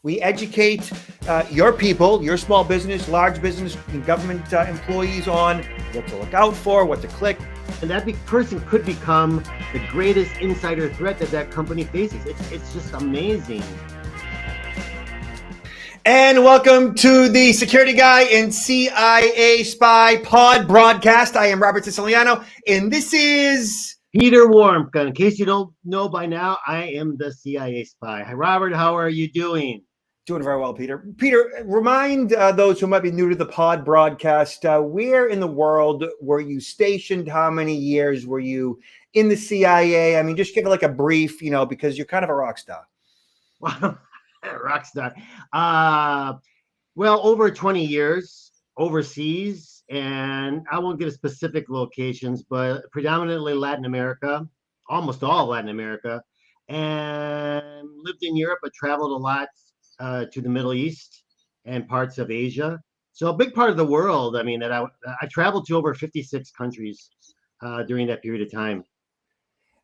We educate your people, your small business, large business, and government employees on what to look out for, what to click. And that person could become the greatest insider threat that company faces. It's just amazing. And welcome to the Security Guy and CIA Spy Pod broadcast. I am Robert Siciliano, and this is Peter Warmka. In case you don't know by now, I am the CIA spy. Hi, Robert. How are you doing? Doing very well, Peter. Peter, remind those who might be new to the pod broadcast, where in the world were you stationed? How many years were you in the CIA? I mean, just give it like a brief, because you're kind of a rock star. Wow, rock star. Well, over 20 years overseas, and I won't give specific locations, but predominantly Latin America, almost all Latin America, and lived in Europe, but traveled a lot to the Middle East and parts of Asia. So a big part of the world, I mean, that I traveled to over 56 countries during that period of time.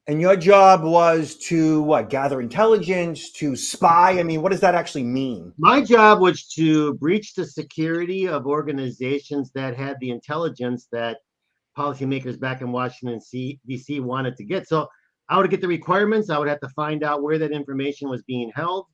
And your job was to what? Gather intelligence, to spy? I mean, what does that actually mean? My job was to breach the security of organizations that had the intelligence that policymakers back in Washington, D.C. wanted to get. So I would get the requirements. I would have to find out where that information was being held.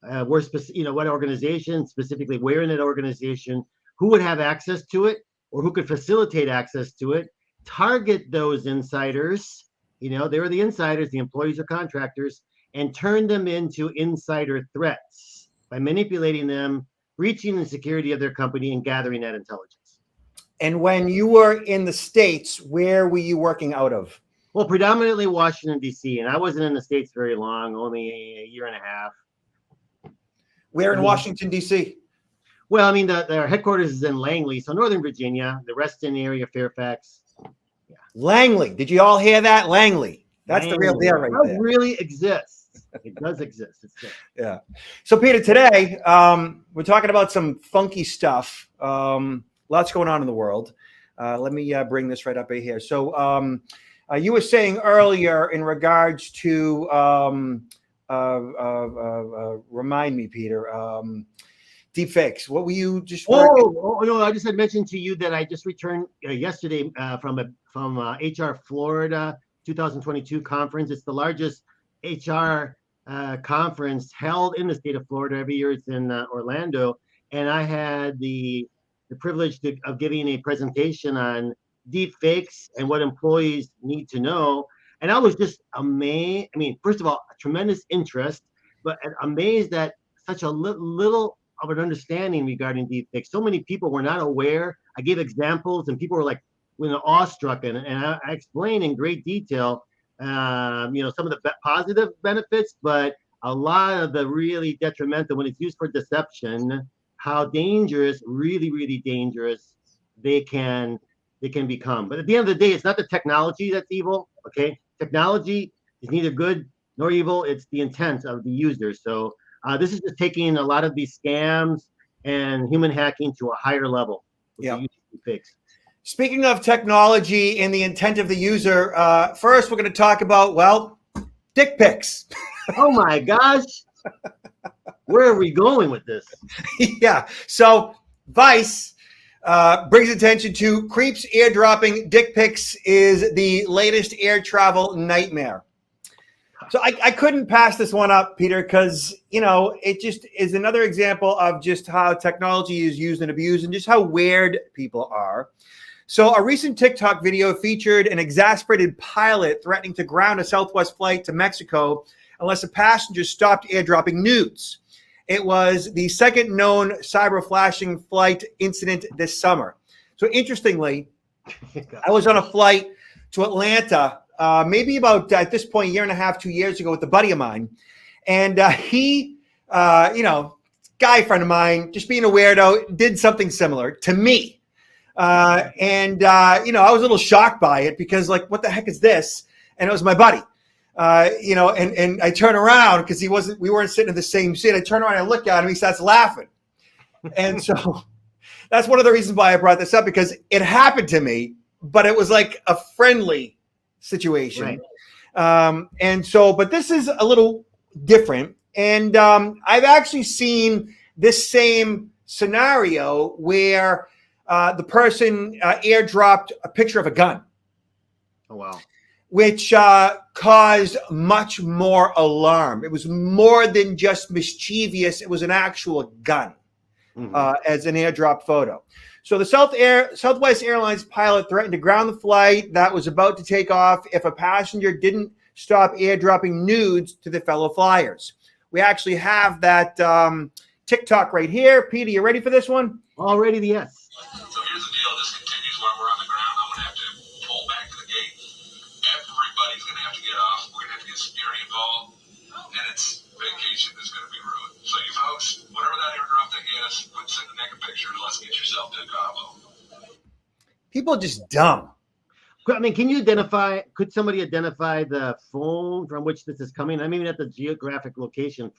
What organization, specifically where in that organization, who would have access to it, or who could facilitate access to it, target those insiders, they were the insiders, the employees or contractors, and turn them into insider threats by manipulating them, breaching the security of their company, and gathering that intelligence. And when you were in the States, where were you working out of? Well, predominantly Washington, D.C., and I wasn't in the States very long, only a year and a half. Where in Washington, D.C.? Well, I mean, their headquarters is in Langley, so Northern Virginia, the Reston area, Fairfax. Yeah. Langley. Did you all hear that? Langley. That's the real deal right there. It really exists. It does exist. Yeah. So, Peter, today we're talking about some funky stuff. Lots going on in the world. Let me bring this right up right here. So you were saying earlier in regards to remind me, Peter. Deepfakes. What were you just? Oh no! I just had mentioned to you that I just returned yesterday from HR Florida 2022 conference. It's the largest HR conference held in the state of Florida every year. It's in Orlando, and I had the privilege of giving a presentation on deepfakes and what employees need to know. And I was just amazed. I mean, first of all, a tremendous interest, but amazed that such a little of an understanding regarding deepfakes. So many people were not aware. I gave examples, and people were like, awestruck, and I explained in great detail, some of the positive benefits, but a lot of the really detrimental when it's used for deception. How dangerous, really, really dangerous, they can become. But at the end of the day, it's not the technology that's evil. Okay. Technology is neither good nor evil. It's the intent of the user. So this is just taking a lot of these scams and human hacking to a higher level. Yeah. Fix. Speaking of technology and the intent of the user, first we're going to talk about, dick pics. Oh my gosh. Where are we going with this? Yeah. So Vice brings attention to creeps airdropping dick pics is the latest air travel nightmare. So I couldn't pass this one up, Peter, because, it just is another example of just how technology is used and abused and just how weird people are. So a recent TikTok video featured an exasperated pilot threatening to ground a Southwest flight to Mexico unless a passenger stopped airdropping nudes. It was the second known cyber flashing flight incident this summer. So interestingly, I was on a flight to Atlanta, maybe about at this point, a year and a half, 2 years ago with a buddy of mine. And he, guy friend of mine, just being a weirdo, did something similar to me. I was a little shocked by it because what the heck is this? And it was my buddy. And I turn around because we weren't sitting in the same seat. I turn around and I look at him, he starts laughing. And so that's one of the reasons why I brought this up, because it happened to me, but it was like a friendly situation. Right. But this is a little different. And I've actually seen this same scenario where the person airdropped a picture of a gun. Oh, wow. Which caused much more alarm. It was more than just mischievous. It was an actual gun as an airdrop photo. So the Southwest Airlines pilot threatened to ground the flight that was about to take off if a passenger didn't stop airdropping nudes to the fellow flyers. We actually have that TikTok right here. Peter, you ready for this one? Already, yes. So here's the deal. This continues while we're on the ground. I'm going to have to pull back to the gate. Everybody's going to have to get off. We're going to have to get security involved. And it's vacation that's going to be ruined. So you folks, whatever that airdrop thing is, send the naked pictures. Let's get yourself to Cabo. People are just dumb. I mean, could somebody identify the phone from which this is coming? I mean, at the geographic location,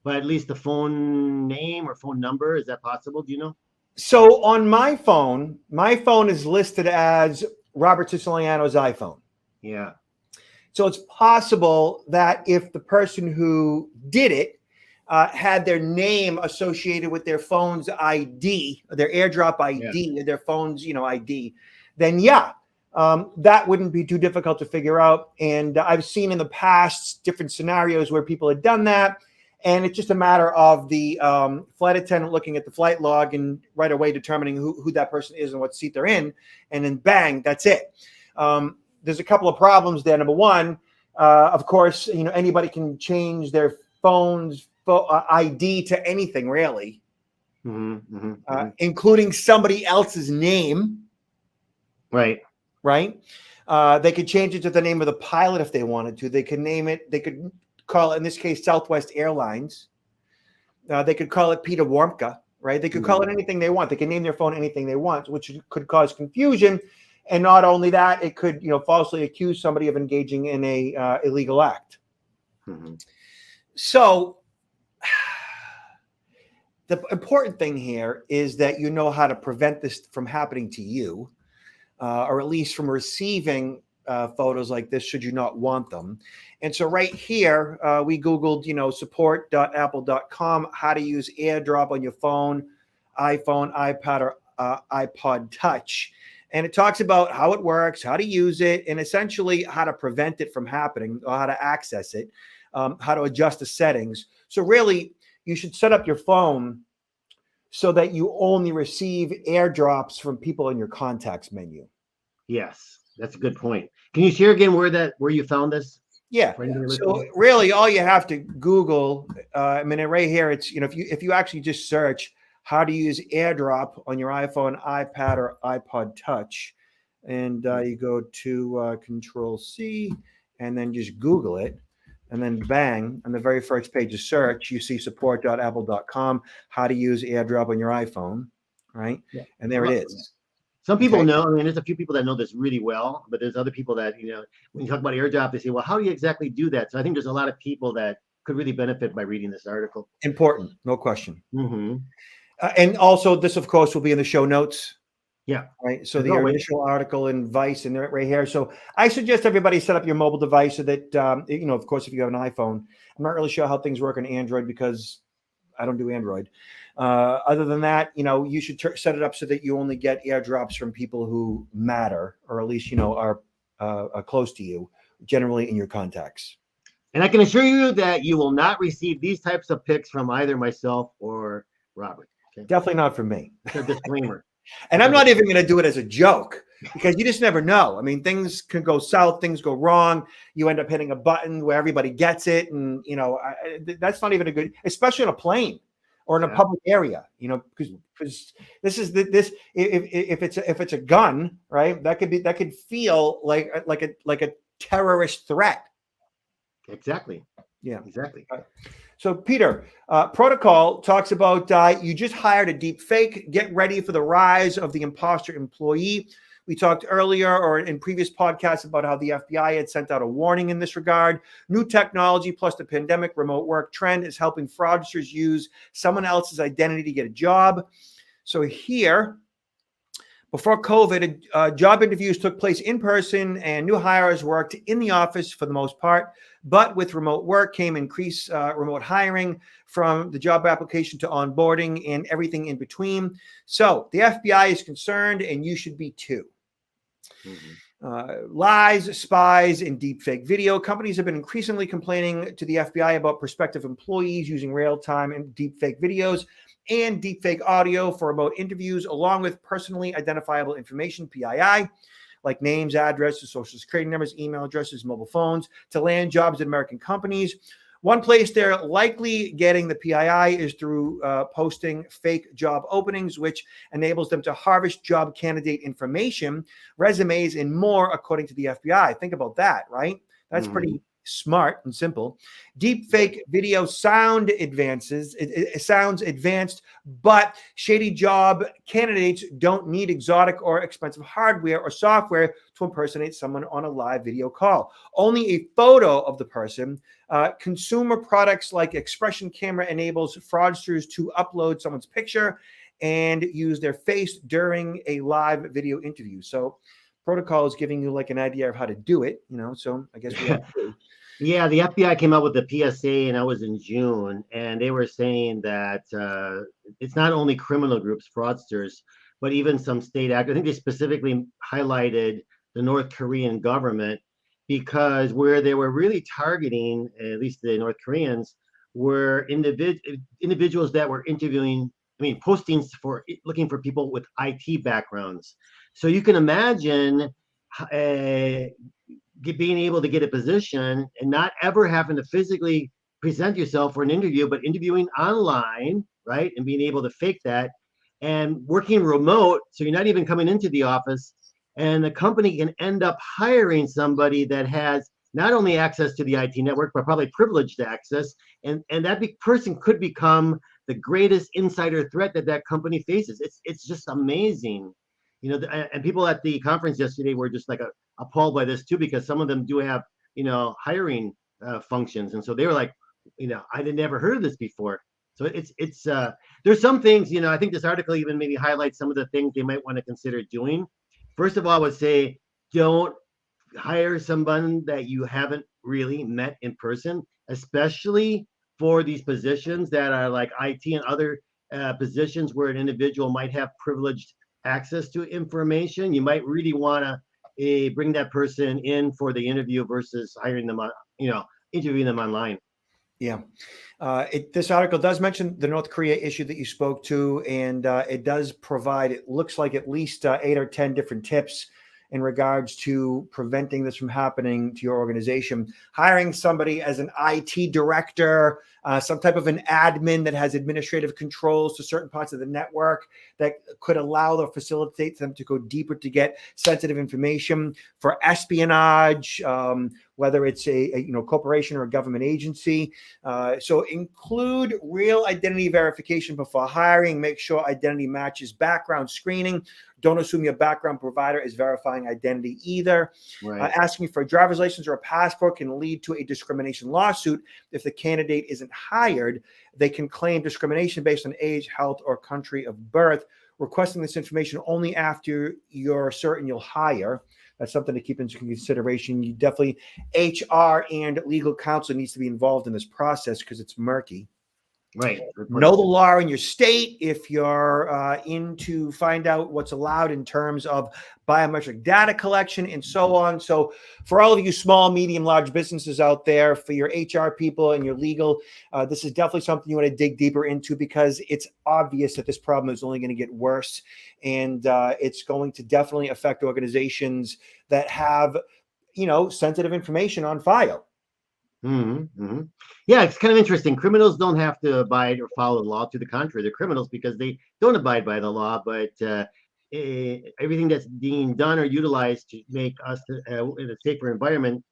but at least the phone name or phone number, is that possible? Do you know? So on my phone is listed as Robert Siciliano's iPhone. Yeah. So it's possible that if the person who did it had their name associated with their phone's ID, their AirDrop ID, their phone's ID, then that wouldn't be too difficult to figure out. And I've seen in the past different scenarios where people had done that, and it's just a matter of the flight attendant looking at the flight log and right away determining who that person is and what seat they're in, and then bang, that's it. There's a couple of problems there. Number one, of course, anybody can change their phone's ID to anything, really, including somebody else's name. Right. They could change it to the name of the pilot if they wanted to. They could name it. They could call it, in this case, Southwest Airlines. They could call it Peter Warmka, right? They could call it anything they want. They can name their phone anything they want, which could cause confusion. And not only that, it could, falsely accuse somebody of engaging in a illegal act. So the important thing here is that you know how to prevent this from happening to you, or at least from receiving photos like this should you not want them. And so right here, we Googled, support.apple.com, how to use AirDrop on your phone, iPhone, iPad, or iPod Touch. And it talks about how it works, how to use it, and essentially how to prevent it from happening, or how to access it, how to adjust the settings. So really, you should set up your phone so that you only receive airdrops from people in your contacts menu. Yes, that's a good point. Can you share again where you found this? Yeah. So really, all you have to Google, right here, it's if you actually just search how to use AirDrop on your iPhone, iPad, or iPod Touch, and you go to Control C, and then just Google it. And then bang, on the very first page of search, you see support.apple.com, how to use AirDrop on your iPhone, right? Yeah. And there it is. Some people know, I mean, there's a few people that know this really well, but there's other people that, when you talk about AirDrop, they say, well, how do you exactly do that? So I think there's a lot of people that could really benefit by reading this article. Important, no question. And also this, of course, will be in the show notes. Yeah. Right. So the initial article in Vice and right here. So I suggest everybody set up your mobile device so that, of course, if you have an iPhone, I'm not really sure how things work on Android because I don't do Android. Other than that, you should set it up so that you only get airdrops from people who matter, or at least, are close to you, generally in your contacts. And I can assure you that you will not receive these types of pics from either myself or Robert. Okay? Definitely not from me. It's a disclaimer. And I'm not even going to do it as a joke because you just never know. I mean, things can go south, things go wrong. You end up hitting a button where everybody gets it. And, that's not even a good, especially on a plane or in a public area, because this is if it's a gun, right, that could feel like a terrorist threat. Exactly. Yeah, exactly. So Peter, protocol talks about you just hired a deep fake. Get ready for the rise of the imposter employee. We talked earlier or in previous podcasts about how the FBI had sent out a warning in this regard. New technology plus the pandemic remote work trend is helping fraudsters use someone else's identity to get a job. So here, Before COVID, job interviews took place in person and new hires worked in the office for the most part. But with remote work came increased remote hiring, from the job application to onboarding and everything in between. So the FBI is concerned, and you should be too. Lies, spies, and deepfake video. Companies have been increasingly complaining to the FBI about prospective employees using real-time and deepfake videos and deepfake audio for remote interviews, along with personally identifiable information, PII, like names, addresses, social security numbers, email addresses, mobile phones, to land jobs at American companies. One place they're likely getting the PII is through posting fake job openings, which enables them to harvest job candidate information, resumes, and more, according to the FBI. Think about that, right? That's pretty smart and simple. Deepfake video sound advances. It sounds advanced, but shady job candidates don't need exotic or expensive hardware or software to impersonate someone on a live video call. Only a photo of the person. Consumer products like Expression Camera enables fraudsters to upload someone's picture and use their face during a live video interview. So protocol is giving you like an idea of how to do it, so I guess we have to. Yeah, the FBI came out with the PSA, and that was in June, and they were saying that it's not only criminal groups, fraudsters, but even some state actors. I think they specifically highlighted the North Korean government, because where they were really targeting, at least the North Koreans, were individuals that were postings for looking for people with IT backgrounds. So you can imagine being able to get a position and not ever having to physically present yourself for an interview, but interviewing online, right? And being able to fake that and working remote. So you're not even coming into the office, and the company can end up hiring somebody that has not only access to the IT network, but probably privileged access. And that person could become the greatest insider threat that company faces. It's just amazing. And people at the conference yesterday were just like appalled by this too, because some of them do have, hiring functions. And so they were like, I had never heard of this before. So it's there's some things, I think this article even maybe highlights some of the things they might want to consider doing. First of all, I would say, don't hire someone that you haven't really met in person, especially for these positions that are like IT and other positions where an individual might have privileged access to information. You might really want to bring that person in for the interview versus hiring them on, interviewing them online. Yeah. This article does mention the North Korea issue that you spoke to, and it does provide, it looks like, at least 8 or 10 different tips in regards to preventing this from happening to your organization. Hiring somebody as an IT director, some type of an admin that has administrative controls to certain parts of the network that could allow or facilitate them to go deeper to get sensitive information for espionage, whether it's a corporation or a government agency. So include real identity verification before hiring. Make sure identity matches background screening. Don't assume your background provider is verifying identity either. Right. Asking for a driver's license or a passport can lead to a discrimination lawsuit. If the candidate isn't hired, they can claim discrimination based on age, health, or country of birth. Requesting this information only after you're certain you'll hire. That's something to keep into consideration. You definitely, HR and legal counsel needs to be involved in this process because it's murky. Right. Know the law in your state if you're in to find out what's allowed in terms of biometric data collection and so on. So for all of you small, medium, large businesses out there, for your HR people and your legal, this is definitely something you want to dig deeper into, because it's obvious that this problem is only going to get worse. And it's going to definitely affect organizations that have, sensitive information on file. Yeah, it's kind of interesting. Criminals don't have to abide or follow the law. To the contrary, they're criminals because they don't abide by the law. But everything that's being done or utilized to make us in a safer environment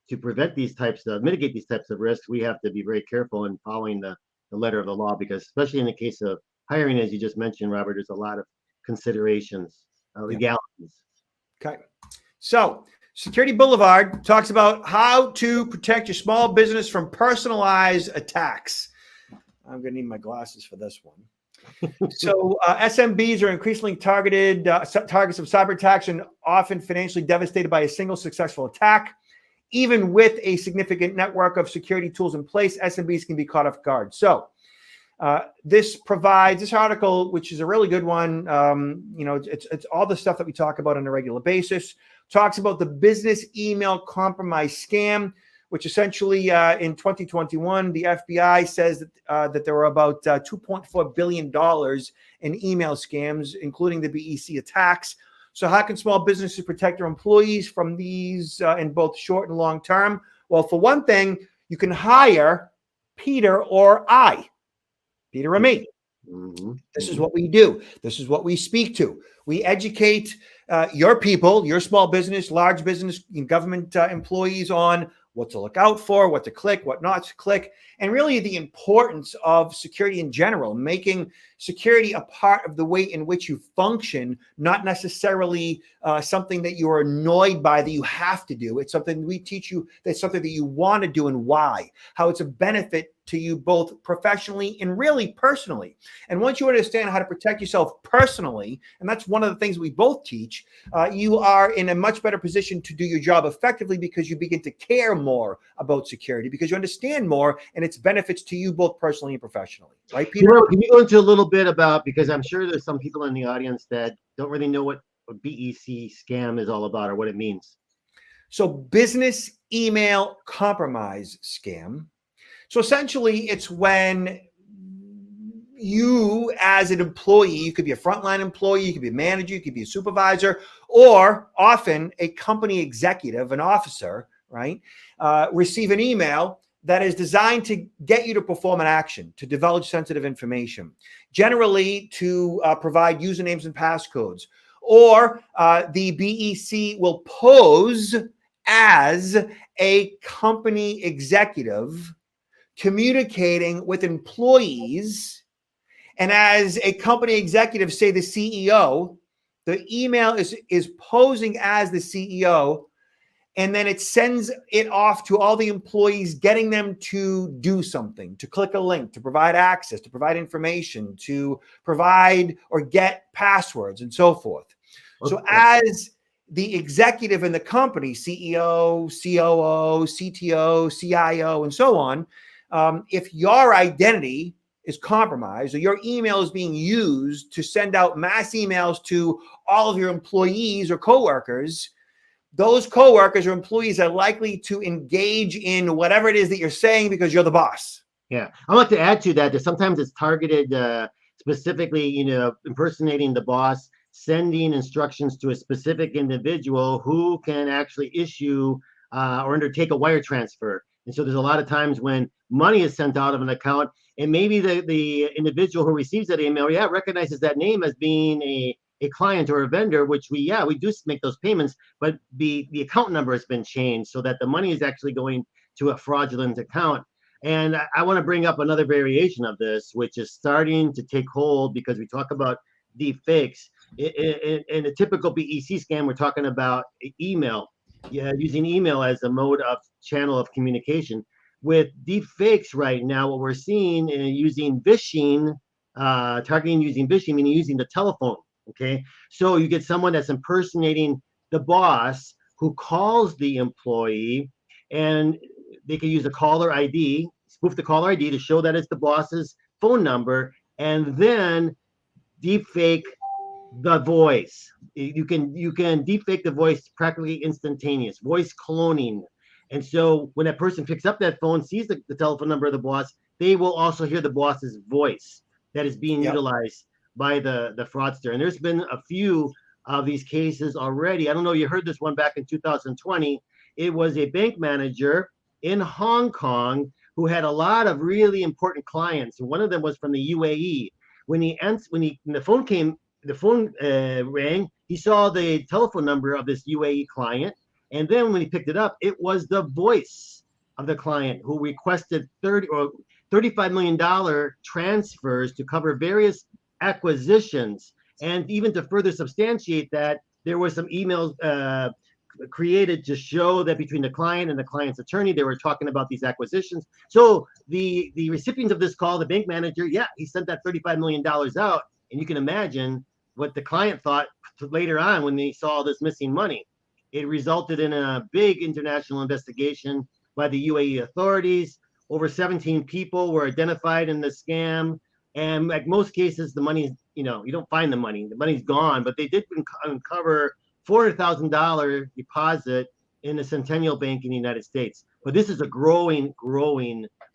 to mitigate these types of risks, we have to be very careful in following the letter of the law, because especially in the case of hiring, as you just mentioned, Robert, there's a lot of considerations, legalities. Okay. So Security Boulevard talks about how to protect your small business from personalized attacks. I'm going to need my glasses for this one. So SMBs are increasingly targets of cyber attacks and often financially devastated by a single successful attack. Even with a significant network of security tools in place, SMBs can be caught off guard. So this article, which is a really good one, it's all the stuff that we talk about on a regular basis, talks about the business email compromise scam, which essentially in 2021, the FBI says that there were about $2.4 billion in email scams, including the BEC attacks. So how can small businesses protect their employees from these in both short and long term? Well, for one thing, you can hire Peter or Peter or me. Mm-hmm. This is what we do. This is what we speak to. We educate your people, your small business, large business, government employees on what to look out for, what to click, what not to click, and really the importance of security in general, making security a part of the way in which you function, not necessarily something that you're annoyed by that you have to do. It's something we teach you, that's something that you want to do and why, how it's a benefit to you both professionally and really personally. And once you understand how to protect yourself personally, and that's one of the things we both teach, you are in a much better position to do your job effectively because you begin to care more about security, because you understand more and its benefits to you both personally and professionally. Right, Peter? Can you go into a little bit about, because I'm sure there's some people in the audience that don't really know what a BEC scam is all about or what it means. So business email compromise scam. So essentially, it's when you, as an employee, you could be a frontline employee, you could be a manager, you could be a supervisor, or often a company executive, an officer, right, receive an email that is designed to get you to perform an action, to divulge sensitive information, generally to provide usernames and passcodes. Or the BEC will pose as a company executive communicating with employees, and as a company executive, say the CEO, the email is posing as the CEO, and then it sends it off to all the employees, getting them to do something, to click a link, to provide access, to provide information, to provide or get passwords, and so forth. Okay. So as the executive in the company, CEO, COO, CTO, CIO, and so on, if your identity is compromised or your email is being used to send out mass emails to all of your employees or coworkers, those coworkers or employees are likely to engage in whatever it is that you're saying because you're the boss. Yeah, I'd like to add to that sometimes it's targeted specifically, impersonating the boss, sending instructions to a specific individual who can actually issue or undertake a wire transfer. And so there's a lot of times when money is sent out of an account, and maybe the individual who receives that email, recognizes that name as being a client or a vendor, which we do make those payments, but the account number has been changed so that the money is actually going to a fraudulent account. And I want to bring up another variation of this, which is starting to take hold because we talk about deepfakes. In a typical BEC scam, we're talking about email, using email as a mode of channel of communication. With deepfakes right now, what we're seeing is using phishing, targeting using phishing, meaning using the telephone. Okay, so you get someone that's impersonating the boss who calls the employee, and they can use a caller ID, spoof the caller ID to show that it's the boss's phone number, and then deepfake the voice. You can deepfake the voice practically instantaneous, voice cloning. And so when that person picks up that phone, sees the telephone number of the boss, they will also hear the boss's voice that is being utilized by the fraudster. And there's been a few of these cases already. I don't know, you heard this one back in 2020. It was a bank manager in Hong Kong who had a lot of really important clients. And one of them was from the UAE. When the phone rang, he saw the telephone number of this UAE client. And then when he picked it up, it was the voice of the client who requested $35 million transfers to cover various acquisitions. And even to further substantiate that, there were some emails created to show that between the client and the client's attorney, they were talking about these acquisitions. So the recipient of this call, the bank manager, yeah, he sent that $35 million out. And you can imagine what the client thought later on when they saw this missing money. It resulted in a big international investigation by the UAE authorities. Over 17 people were identified in the scam. And like most cases, the money, you don't find the money. The money's gone, but they did uncover $400,000 deposit in the Centennial Bank in the United States. But this is a growing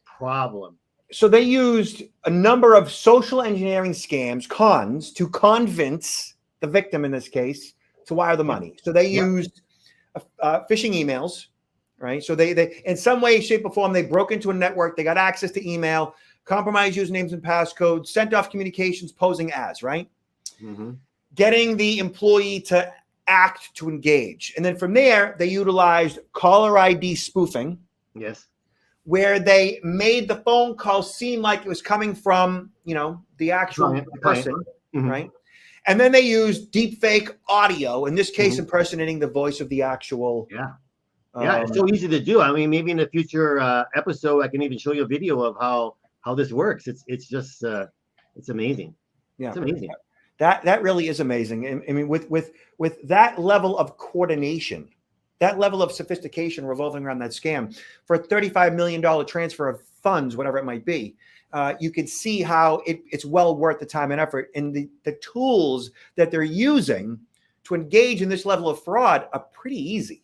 problem. So they used a number of social engineering scams, cons, to convince the victim in this case to wire the money. So they used phishing emails, right? So they in some way, shape, or form, they broke into a network. They got access to email, compromised usernames and passcodes, sent off communications posing as, right? Mm-hmm. Getting the employee to act to engage. And then from there, they utilized caller ID spoofing. Yes. Where they made the phone call seem like it was coming from, the actual person, mm-hmm. right? And then they used deepfake audio, in this case, impersonating the voice of the actual. Yeah. It's so easy to do. I mean, maybe in a future episode, I can even show you a video of how this works. It's just, it's amazing. Yeah. It's amazing. That really is amazing. I mean, with that level of coordination, that level of sophistication revolving around that scam for a $35 million transfer of funds, whatever it might be, you can see how it's well worth the time and effort. And the tools that they're using to engage in this level of fraud are pretty easy.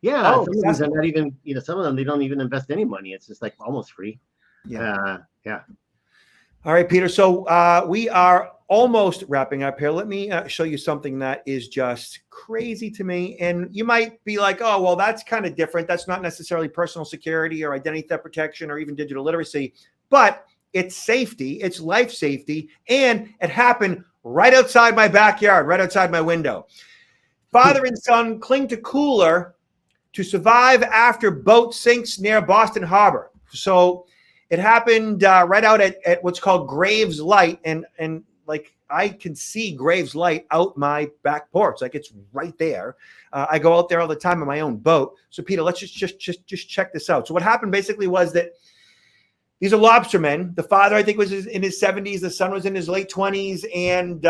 Yeah, some of these are not even, some of them, they don't even invest any money. It's just like almost free. Yeah. Yeah. All right, Peter. So we are almost wrapping up here. Let me show you something that is just crazy to me. And you might be like, oh, well, that's kind of different. That's not necessarily personal security or identity theft protection or even digital literacy, but it's safety, it's life safety. And it happened right outside my backyard, right outside my window. Father and son cling to cooler to survive after boat sinks near Boston Harbor. So it happened right out at what's called Graves Light. And like I can see Graves Light out my back porch. Like it's right there. I go out there all the time in my own boat. So Peter, let's just check this out. So what happened basically was that these are lobstermen. The father, I think, was in his 70s. The son was in his late 20s. And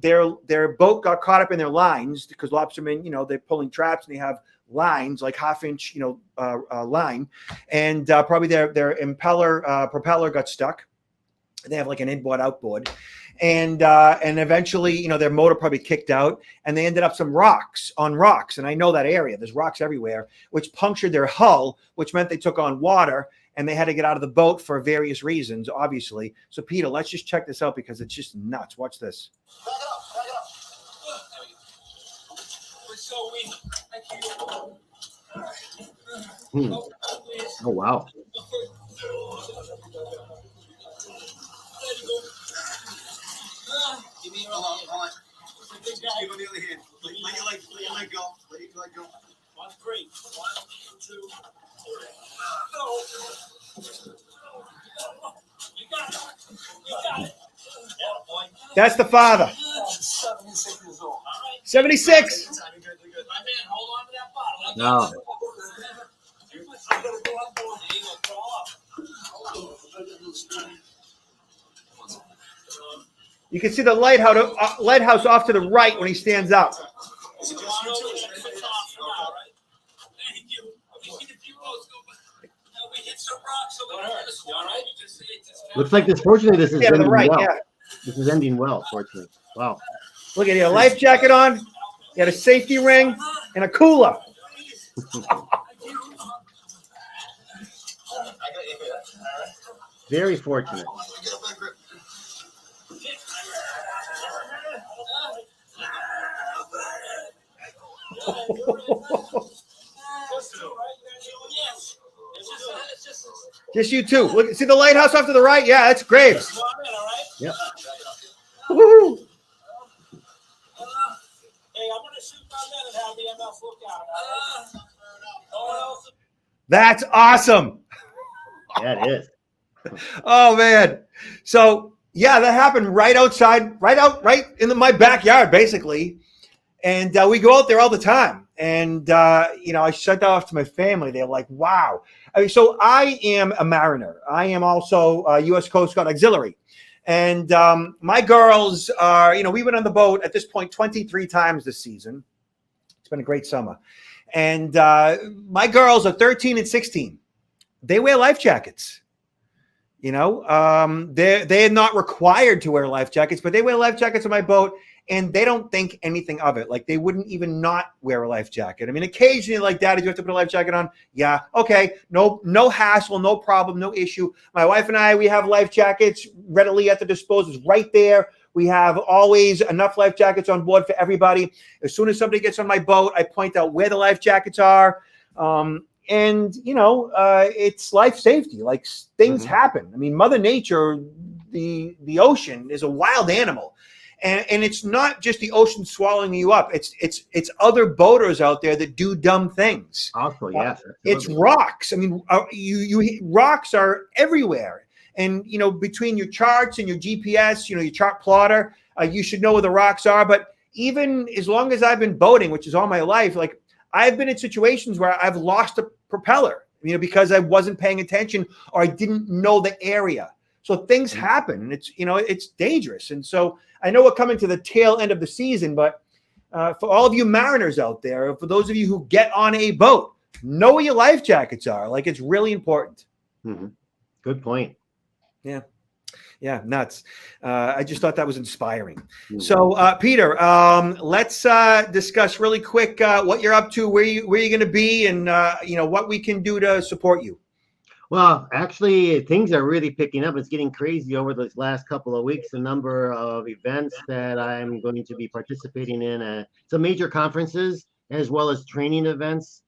their boat got caught up in their lines because lobstermen, they're pulling traps and they have lines, like half-inch, line. And probably their propeller got stuck. They have like an inboard, outboard. And eventually, their motor probably kicked out and they ended up on rocks. And I know that area, there's rocks everywhere, which punctured their hull, which meant they took on water and they had to get out of the boat for various reasons, obviously. So Peter, let's just check this out because it's just nuts. Watch this. Back it up. There we go. We're so weak. Thank you. Oh, wow. Give me your hold on. Just keep on the other hand. Let your leg go. Let your leg go. 1, 3. 1, 2, 3. You got it. You got it. Yeah, boy. That's the father. 76 years old. All right. 76. My man, hold on to that bottle. No. I'm gonna go on board. You're gonna crawl up. You can see the lighthouse off to the right when he stands up. Looks like fortunately this is Yeah, to the ending right, well. yeah. This is ending well, fortunately. Wow. Look at you, a life jacket on, you had a safety ring, and a cooler. Very fortunate. Just you two. Look, see the lighthouse off to the right? Yeah, that's Graves. Yep. Woo-hoo. Hey, I'm gonna shoot my men and have the MS look at it. That's awesome. Yeah, it is. Oh man. So yeah, that happened right outside, right in my backyard, basically. And we go out there all the time. And, I sent that off to my family. They're like, wow. I mean, so I am a mariner. I am also a U.S. Coast Guard Auxiliary. And my girls are, we went on the boat at this point 23 times this season. It's been a great summer. And my girls are 13 and 16. They wear life jackets. They're not required to wear life jackets, but they wear life jackets on my boat, and they don't think anything of it. Like, they wouldn't even not wear a life jacket. I mean, occasionally, like, Daddy, do you have to put a life jacket on? Yeah. Okay. No hassle, no problem, no issue. My wife and I, we have life jackets readily at the disposal. It's right there. We have always enough life jackets on board for everybody. As soon as somebody gets on my boat, I point out where the life jackets are. It's life safety. Like, things happen. I mean, Mother Nature, the ocean is a wild animal. And it's not just the ocean swallowing you up. It's other boaters out there that do dumb things. Also, yes. It's rocks. I mean, rocks are everywhere. And, between your charts and your GPS, your chart plotter, you should know where the rocks are. But even as long as I've been boating, which is all my life, like, I've been in situations where I've lost a propeller, because I wasn't paying attention or I didn't know the area. So things happen, and it's dangerous. And so I know we're coming to the tail end of the season, but for all of you mariners out there, for those of you who get on a boat, know where your life jackets are. Like, it's really important. Mm-hmm. Good point. Yeah, nuts. I just thought that was inspiring. So, Peter, let's discuss really quick what you're up to, where you're going to be, and what we can do to support you. Well, actually, things are really picking up. It's getting crazy over those last couple of weeks. The number of events that I'm going to be participating in, some major conferences, as well as training events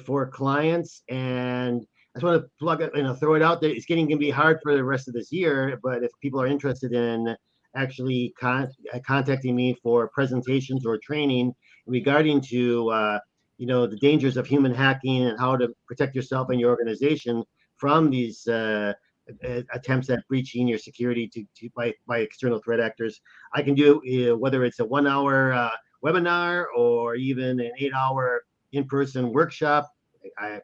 for clients. And I just want to plug it, throw it out there. It's going to be hard for the rest of this year, but if people are interested in actually contacting me for presentations or training regarding to the dangers of human hacking and how to protect yourself and your organization from these attempts at breaching your security by external threat actors, I can do whether it's a 1 hour webinar or even an 8-hour in-person workshop.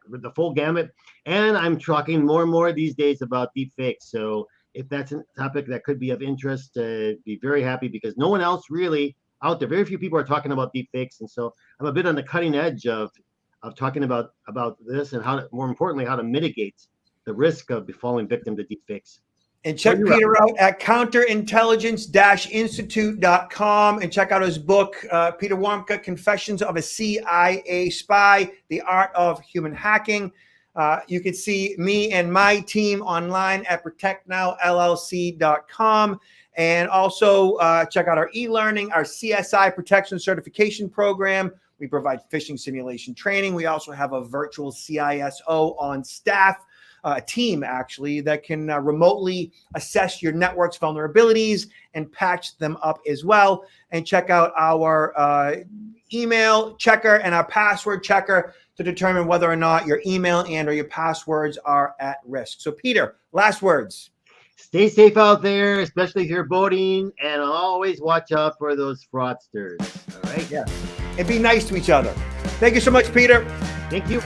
The full gamut. And I'm talking more and more these days about deepfakes. So if that's a topic that could be of interest, be very happy, because no one else really out there, very few people are talking about deepfakes. And so I'm a bit on the cutting edge of talking about this, and more importantly, how to mitigate the risk of falling victim to deepfakes. And check Peter out at counterintelligence-institute.com and check out his book, Peter Warmka, Confessions of a CIA Spy, The Art of Human Hacking. You can see me and my team online at protectnowllc.com. And also check out our e-learning, our CSI Protection Certification Program. We provide phishing simulation training. We also have a virtual CISO on staff. A team actually that can remotely assess your network's vulnerabilities and patch them up as well. And check out our email checker and our password checker to determine whether or not your email and or your passwords are at risk. So, Peter, last words. Stay safe out there, especially if you're boating, and always watch out for those fraudsters. All right? Yeah. And be nice to each other. Thank you so much, Peter. Thank you.